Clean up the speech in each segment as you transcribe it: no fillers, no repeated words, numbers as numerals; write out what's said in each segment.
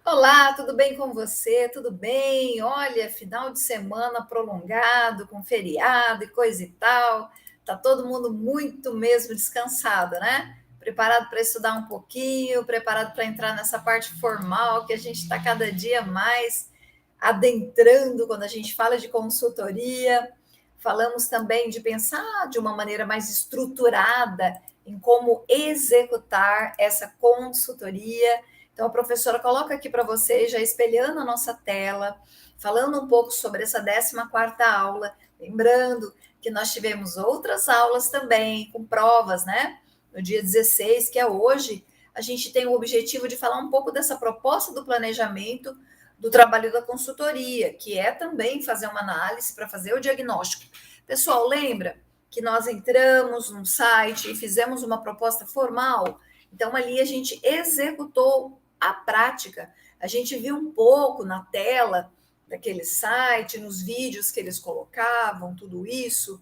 Olá, tudo bem com você? Tudo bem? Olha, final de semana prolongado, com feriado e coisa e tal. Tá todo mundo muito mesmo descansado, né? Preparado para estudar um pouquinho, preparado para entrar nessa parte formal que a gente está cada dia mais adentrando quando a gente fala de consultoria. Falamos também de pensar de uma maneira mais estruturada em como executar essa consultoria. Então, a professora coloca aqui para vocês, já espelhando a nossa tela, falando um pouco sobre essa 14ª aula, lembrando que nós tivemos outras aulas também, com provas, né? No dia 16, que é hoje, a gente tem o objetivo de falar um pouco dessa proposta do planejamento do trabalho da consultoria, que é também fazer uma análise para fazer o diagnóstico. Pessoal, lembra que nós entramos no site e fizemos uma proposta formal? Então, ali a gente executou a prática. A gente viu um pouco na tela daquele site, nos vídeos que eles colocavam, tudo isso,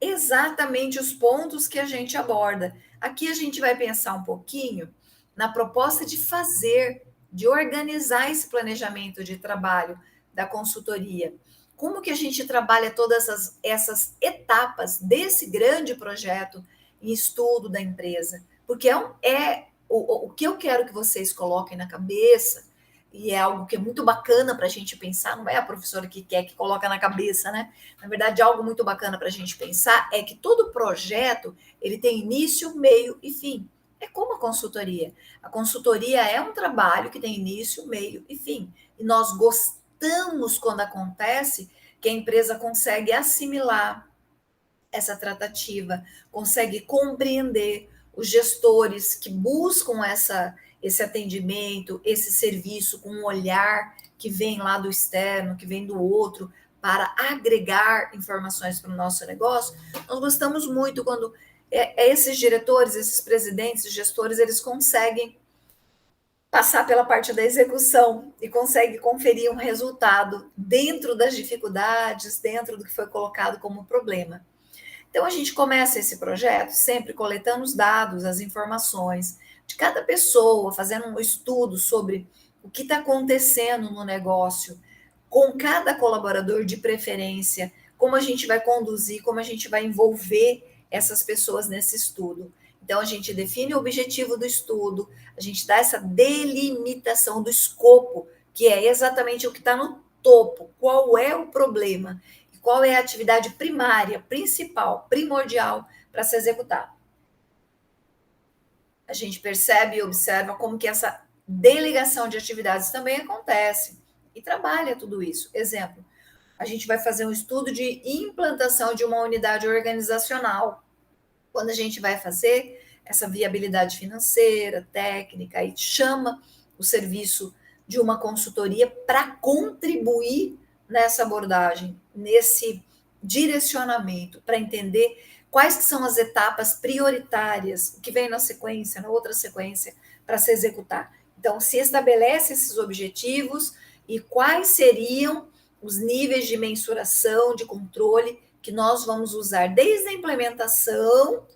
exatamente os pontos que a gente aborda. Aqui a gente vai pensar um pouquinho na proposta de fazer, de organizar esse planejamento de trabalho da consultoria. Como que a gente trabalha todas essas etapas desse grande projeto em estudo da empresa? Porque o que eu quero que vocês coloquem na cabeça, e é algo que é muito bacana para a gente pensar, não é a professora que quer que coloca na cabeça, né? Na verdade, algo muito bacana para a gente pensar é que todo projeto ele tem início, meio e fim. É como a consultoria. A consultoria é um trabalho que tem início, meio e fim. E nós gostamos quando acontece que a empresa consegue assimilar essa tratativa, consegue compreender os gestores que buscam esse atendimento, esse serviço com um olhar que vem lá do externo, que vem do outro, para agregar informações para o nosso negócio. Nós gostamos muito quando esses diretores, esses presidentes, gestores, eles conseguem passar pela parte da execução e conseguem conferir um resultado dentro das dificuldades, dentro do que foi colocado como problema. Então, a gente começa esse projeto sempre coletando os dados, as informações de cada pessoa, fazendo um estudo sobre o que está acontecendo no negócio, com cada colaborador de preferência, como a gente vai conduzir, como a gente vai envolver essas pessoas nesse estudo. Então, a gente define o objetivo do estudo, a gente dá essa delimitação do escopo, que é exatamente o que está no topo, qual é o problema, qual é a atividade primária, principal, primordial para se executar. A gente percebe e observa como que essa delegação de atividades também acontece e trabalha tudo isso. Exemplo, a gente vai fazer um estudo de implantação de uma unidade organizacional. Quando a gente vai fazer essa viabilidade financeira, técnica, e chama o serviço de uma consultoria para contribuir nessa abordagem, nesse direcionamento, para entender quais que são as etapas prioritárias, o que vem na sequência, na outra sequência, para se executar. Então, se estabelece esses objetivos e quais seriam os níveis de mensuração, de controle que nós vamos usar desde a implementação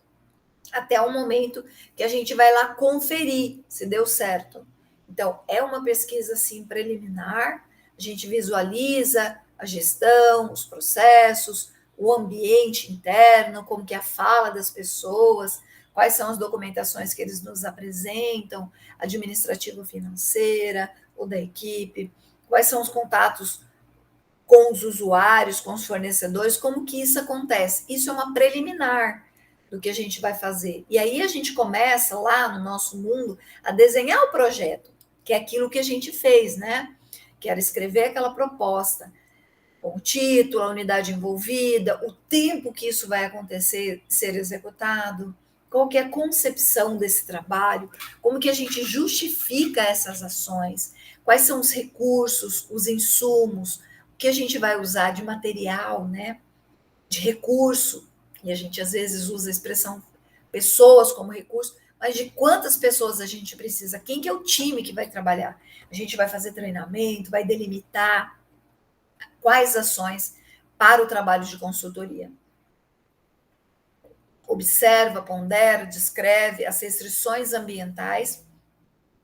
até o momento que a gente vai lá conferir se deu certo. Então, é uma pesquisa assim preliminar, a gente visualiza a gestão, os processos, o ambiente interno, como que é a fala das pessoas, quais são as documentações que eles nos apresentam, administrativo-financeira, ou da equipe, quais são os contatos com os usuários, com os fornecedores, como que isso acontece. Isso é uma preliminar do que a gente vai fazer. E aí a gente começa lá no nosso mundo a desenhar o projeto, que é aquilo que a gente fez, né? Que era escrever aquela proposta, com o título, a unidade envolvida, o tempo que isso vai acontecer, ser executado, qual que é a concepção desse trabalho, como que a gente justifica essas ações, quais são os recursos, os insumos, o que a gente vai usar de material, né, de recurso, e a gente às vezes usa a expressão pessoas como recurso, mas de quantas pessoas a gente precisa, quem que é o time que vai trabalhar? A gente vai fazer treinamento, vai delimitar quais ações para o trabalho de consultoria. Observa, pondera, descreve as restrições ambientais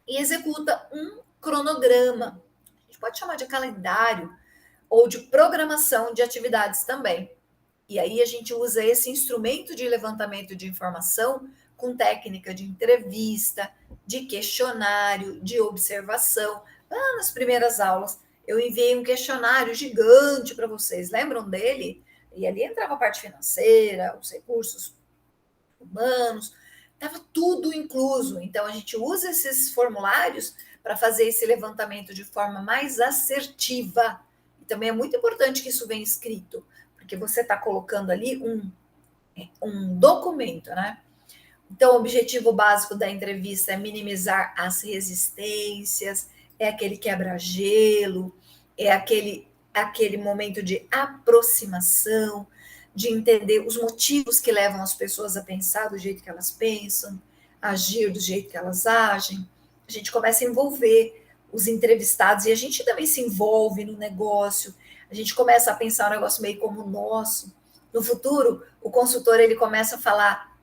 e executa um cronograma. A gente pode chamar de calendário ou de programação de atividades também. E aí a gente usa esse instrumento de levantamento de informação com técnica de entrevista, de questionário, de observação. Lá nas primeiras aulas, eu enviei um questionário gigante para vocês, lembram dele? E ali entrava a parte financeira, os recursos humanos, estava tudo incluso. Então, a gente usa esses formulários para fazer esse levantamento de forma mais assertiva. E também é muito importante que isso venha escrito, porque você está colocando ali um documento, né? Então, o objetivo básico da entrevista é minimizar as resistências, é aquele quebra-gelo, é aquele momento de aproximação, de entender os motivos que levam as pessoas a pensar do jeito que elas pensam, agir do jeito que elas agem. A gente começa a envolver os entrevistados e a gente também se envolve no negócio. A gente começa a pensar um negócio meio como o nosso. No futuro, o consultor ele começa a falar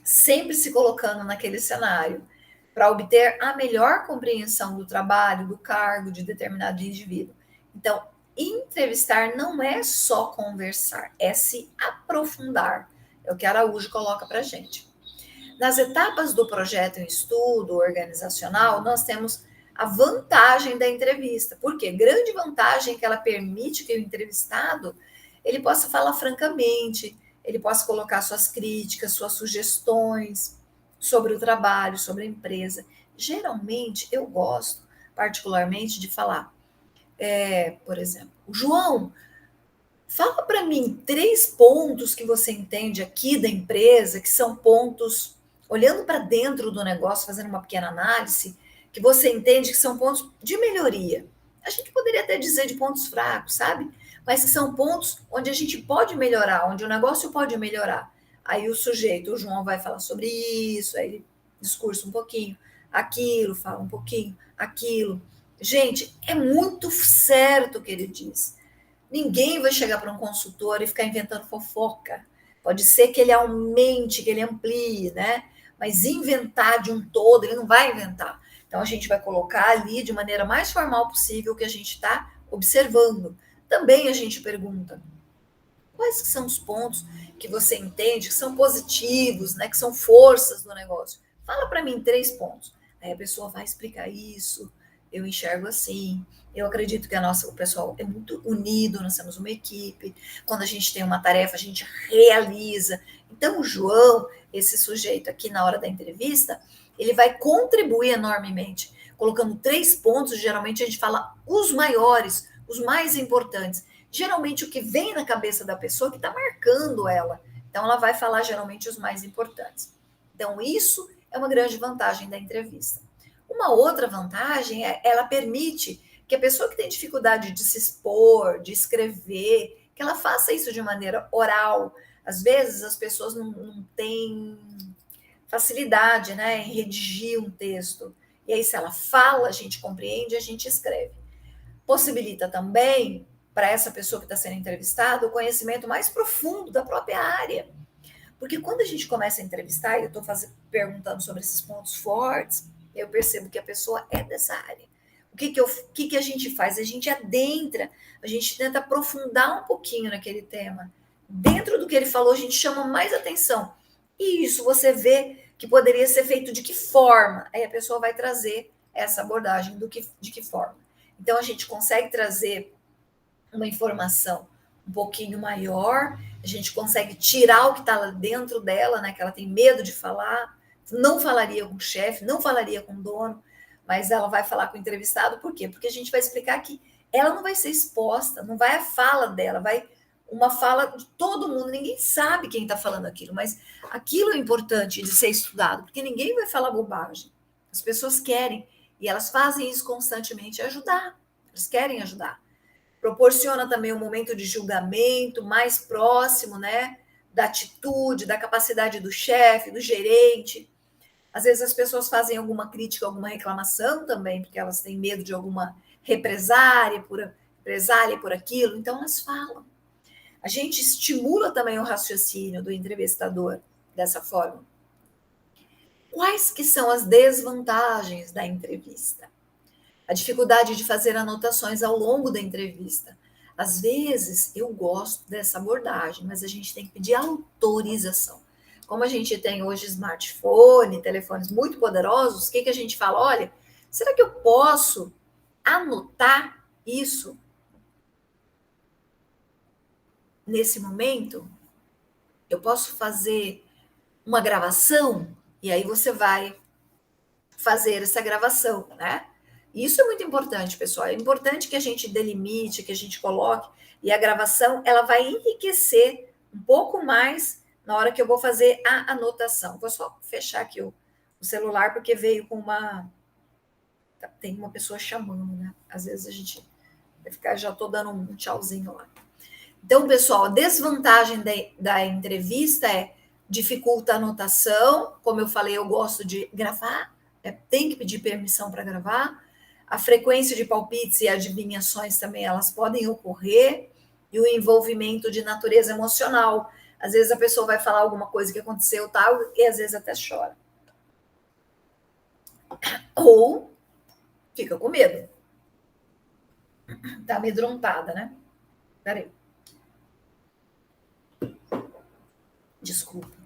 sempre se colocando naquele cenário para obter a melhor compreensão do trabalho, do cargo de determinado indivíduo. Então, entrevistar não é só conversar, é se aprofundar. É o que a Araújo coloca para a gente. Nas etapas do projeto em estudo organizacional, nós temos a vantagem da entrevista. Por quê? Grande vantagem é que ela permite que o entrevistado ele possa falar francamente, ele possa colocar suas críticas, suas sugestões sobre o trabalho, sobre a empresa. Geralmente, eu gosto, particularmente, de falar, por exemplo, João, fala para mim 3 pontos que você entende aqui da empresa, que são pontos, olhando para dentro do negócio, fazendo uma pequena análise, que você entende que são pontos de melhoria. A gente poderia até dizer de pontos fracos, sabe? Mas que são pontos onde a gente pode melhorar, onde o negócio pode melhorar. Aí o sujeito, o João, vai falar sobre isso, aí ele discursa um pouquinho, aquilo, fala um pouquinho, aquilo. Gente, é muito certo o que ele diz. Ninguém vai chegar para um consultor e ficar inventando fofoca. Pode ser que ele aumente, que ele amplie, né? Mas inventar de um todo, ele não vai inventar. Então, a gente vai colocar ali de maneira mais formal possível o que a gente está observando. Também a gente pergunta, quais que são os pontos que você entende que são positivos, né? Que são forças do negócio? Fala para mim 3 pontos. Aí a pessoa vai explicar isso, eu enxergo assim. Eu acredito que o pessoal é muito unido, nós temos uma equipe. Quando a gente tem uma tarefa, a gente realiza. Então, o João, esse sujeito aqui na hora da entrevista, ele vai contribuir enormemente, colocando 3 pontos. Geralmente a gente fala os maiores, os mais importantes. Geralmente o que vem na cabeça da pessoa que está marcando ela. Então, ela vai falar geralmente os mais importantes. Então, isso é uma grande vantagem da entrevista. Uma outra vantagem é ela permite que a pessoa que tem dificuldade de se expor, de escrever, que ela faça isso de maneira oral. Às vezes as pessoas não têm facilidade, né, em redigir um texto. E aí, se ela fala, a gente compreende, a gente escreve. Possibilita também, para essa pessoa que está sendo entrevistada, o conhecimento mais profundo da própria área. Porque quando a gente começa a entrevistar, e eu estou perguntando sobre esses pontos fortes, eu percebo que a pessoa é dessa área. O que a gente faz? A gente adentra, a gente tenta aprofundar um pouquinho naquele tema. Dentro do que ele falou, a gente chama mais atenção. E isso você vê que poderia ser feito de que forma? Aí a pessoa vai trazer essa abordagem de que forma. Então, a gente consegue trazer uma informação um pouquinho maior, a gente consegue tirar o que está lá dentro dela, né? Que ela tem medo de falar, não falaria com o chefe, não falaria com o dono, mas ela vai falar com o entrevistado, por quê? Porque a gente vai explicar que ela não vai ser exposta, não vai a fala dela, vai uma fala de todo mundo, ninguém sabe quem está falando aquilo, mas aquilo é importante de ser estudado, porque ninguém vai falar bobagem. As pessoas querem, e elas fazem isso constantemente, ajudar, elas querem ajudar. Proporciona também um momento de julgamento mais próximo, né? Da atitude, da capacidade do chefe, do gerente. Às vezes as pessoas fazem alguma crítica, alguma reclamação também, porque elas têm medo de alguma represália por aquilo, então elas falam. A gente estimula também o raciocínio do entrevistador dessa forma. Quais que são as desvantagens da entrevista? A dificuldade de fazer anotações ao longo da entrevista. Às vezes, eu gosto dessa abordagem, mas a gente tem que pedir autorização. Como a gente tem hoje smartphone, telefones muito poderosos, o que a gente fala? Olha, será que eu posso anotar isso nesse momento? Eu posso fazer uma gravação? E aí você vai fazer essa gravação, né? Isso é muito importante, pessoal. É importante que a gente delimite, que a gente coloque, e a gravação ela vai enriquecer um pouco mais na hora que eu vou fazer a anotação. Vou só fechar aqui o celular, porque veio com uma. Tem uma pessoa chamando, né? Às vezes a gente vai ficar, já estou dando um tchauzinho lá. Então, pessoal, a desvantagem da entrevista é dificulta a anotação. Como eu falei, eu gosto de gravar, tem que pedir permissão para gravar. A frequência de palpites e adivinhações também elas podem ocorrer. E o envolvimento de natureza emocional. Às vezes a pessoa vai falar alguma coisa que aconteceu tal, e às vezes até chora. Ou fica com medo. Tá amedrontada, né? Peraí. Desculpa.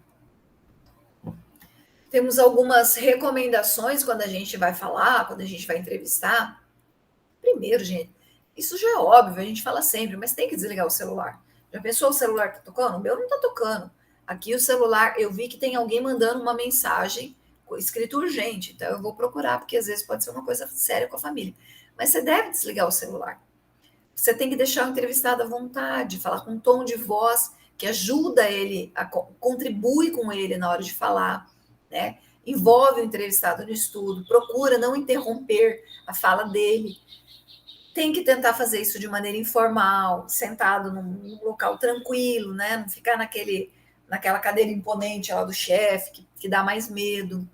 Temos algumas recomendações quando a gente vai falar, quando a gente vai entrevistar. Primeiro, gente, isso já é óbvio, a gente fala sempre, mas tem que desligar o celular. Já pensou o celular tá tocando? O meu não tá tocando. Aqui o celular, eu vi que tem alguém mandando uma mensagem escrito urgente, então eu vou procurar, porque às vezes pode ser uma coisa séria com a família. Mas você deve desligar o celular. Você tem que deixar o entrevistado à vontade, falar com um tom de voz que ajuda ele, contribui com ele na hora de falar, né? Envolve o entrevistado no estudo, procura não interromper a fala dele. Tem que tentar fazer isso de maneira informal, sentado num local tranquilo, né? Não ficar naquela cadeira imponente lá do chefe, que dá mais medo.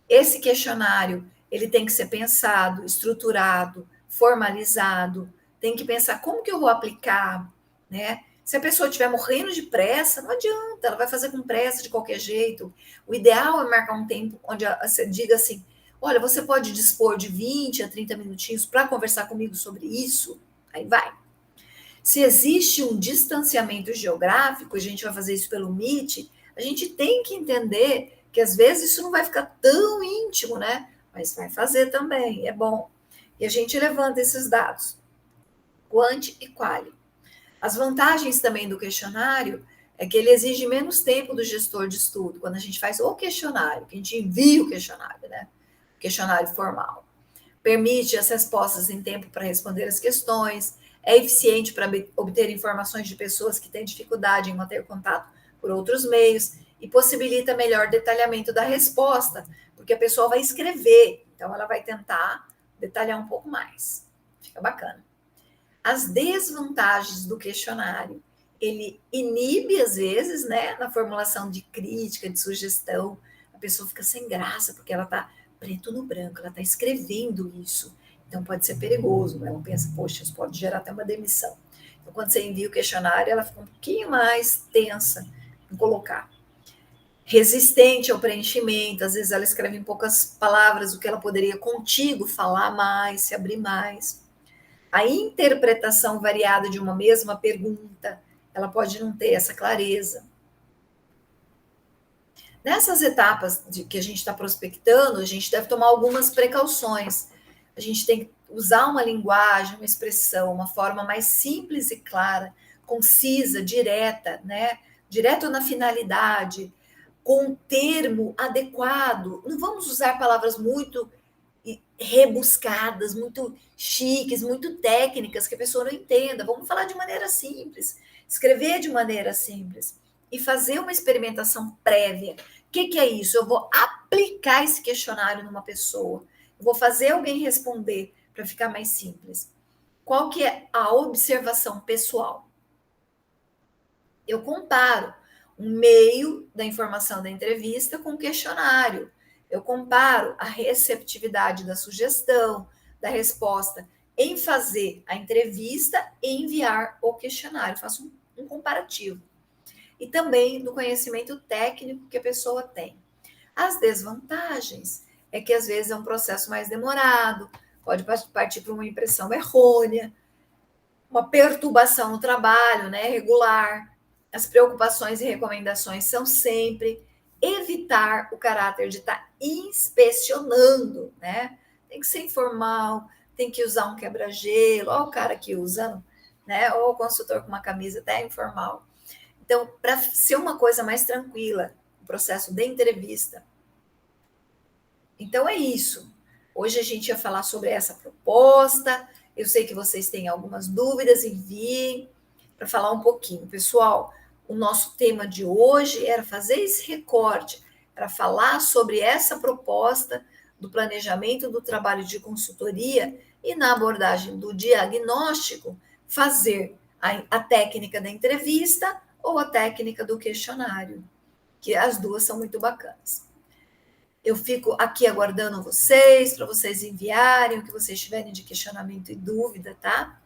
Esse questionário, ele tem que ser pensado, estruturado, formalizado, tem que pensar como que eu vou aplicar, né? Se a pessoa estiver morrendo de pressa, não adianta, ela vai fazer com pressa de qualquer jeito. O ideal é marcar um tempo onde você diga assim: olha, você pode dispor de 20 a 30 minutinhos para conversar comigo sobre isso? Aí vai. Se existe um distanciamento geográfico, a gente vai fazer isso pelo Meet, a gente tem que entender que às vezes isso não vai ficar tão íntimo, né? Mas vai fazer também, é bom. E a gente levanta esses dados, quant e quali. As vantagens também do questionário é que ele exige menos tempo do gestor de estudo, quando a gente faz o questionário, que a gente envia o questionário, né? O questionário formal. Permite as respostas em tempo para responder as questões, é eficiente para obter informações de pessoas que têm dificuldade em manter contato por outros meios e possibilita melhor detalhamento da resposta, porque a pessoa vai escrever, então ela vai tentar detalhar um pouco mais. Fica bacana. As desvantagens do questionário, ele inibe às vezes, né, na formulação de crítica, de sugestão. A pessoa fica sem graça porque ela está preto no branco, ela está escrevendo isso. Então pode ser perigoso. Ela pensa, poxa, isso pode gerar até uma demissão. Então, quando você envia o questionário, ela fica um pouquinho mais tensa em colocar. Resistente ao preenchimento, às vezes ela escreve em poucas palavras o que ela poderia contigo falar mais, se abrir mais. A interpretação variada de uma mesma pergunta, ela pode não ter essa clareza. Nessas etapas que a gente está prospectando, a gente deve tomar algumas precauções. A gente tem que usar uma linguagem, uma expressão, uma forma mais simples e clara, concisa, direta, né? Direto na finalidade, com um termo adequado. Não vamos usar palavras muito rebuscadas, muito chiques, muito técnicas, que a pessoa não entenda. Vamos falar de maneira simples, escrever de maneira simples e fazer uma experimentação prévia. O que é isso? Eu vou aplicar esse questionário numa pessoa, eu vou fazer alguém responder para ficar mais simples. Qual que é a observação pessoal? Eu comparo o meio da informação da entrevista com o questionário. Eu comparo a receptividade da sugestão, da resposta, em fazer a entrevista e enviar o questionário. Faço um comparativo. E também do conhecimento técnico que a pessoa tem. As desvantagens é que às vezes é um processo mais demorado, pode partir para uma impressão errônea, uma perturbação no trabalho, né, regular. As preocupações e recomendações são sempre evitar o caráter de estar inspecionando, né? Tem que ser informal, tem que usar um quebra-gelo, olha o cara que usa, né? Ou o consultor com uma camisa até informal. Então, para ser uma coisa mais tranquila, o processo de entrevista. Então, é isso. Hoje a gente ia falar sobre essa proposta. Eu sei que vocês têm algumas dúvidas, enviem para falar um pouquinho. Pessoal, o nosso tema de hoje era fazer esse recorte, para falar sobre essa proposta do planejamento do trabalho de consultoria e na abordagem do diagnóstico, fazer a técnica da entrevista ou a técnica do questionário, que as duas são muito bacanas. Eu fico aqui aguardando vocês, para vocês enviarem o que vocês tiverem de questionamento e dúvida, tá?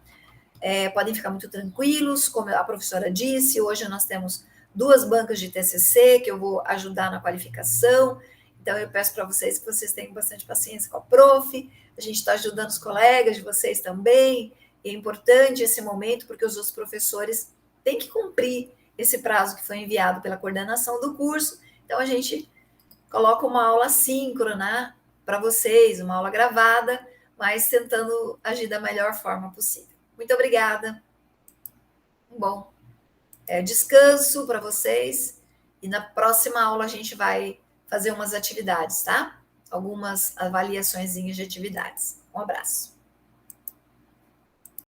Podem ficar muito tranquilos, como a professora disse, hoje nós temos 2 bancas de TCC que eu vou ajudar na qualificação, então eu peço para vocês que vocês tenham bastante paciência com a prof, a gente está ajudando os colegas de vocês também, e é importante esse momento, porque os outros professores têm que cumprir esse prazo que foi enviado pela coordenação do curso, então a gente coloca uma aula síncrona para vocês, uma aula gravada, mas tentando agir da melhor forma possível. Muito obrigada. Um bom descanso para vocês. E na próxima aula a gente vai fazer umas atividades, tá? Algumas avaliações de atividades. Um abraço.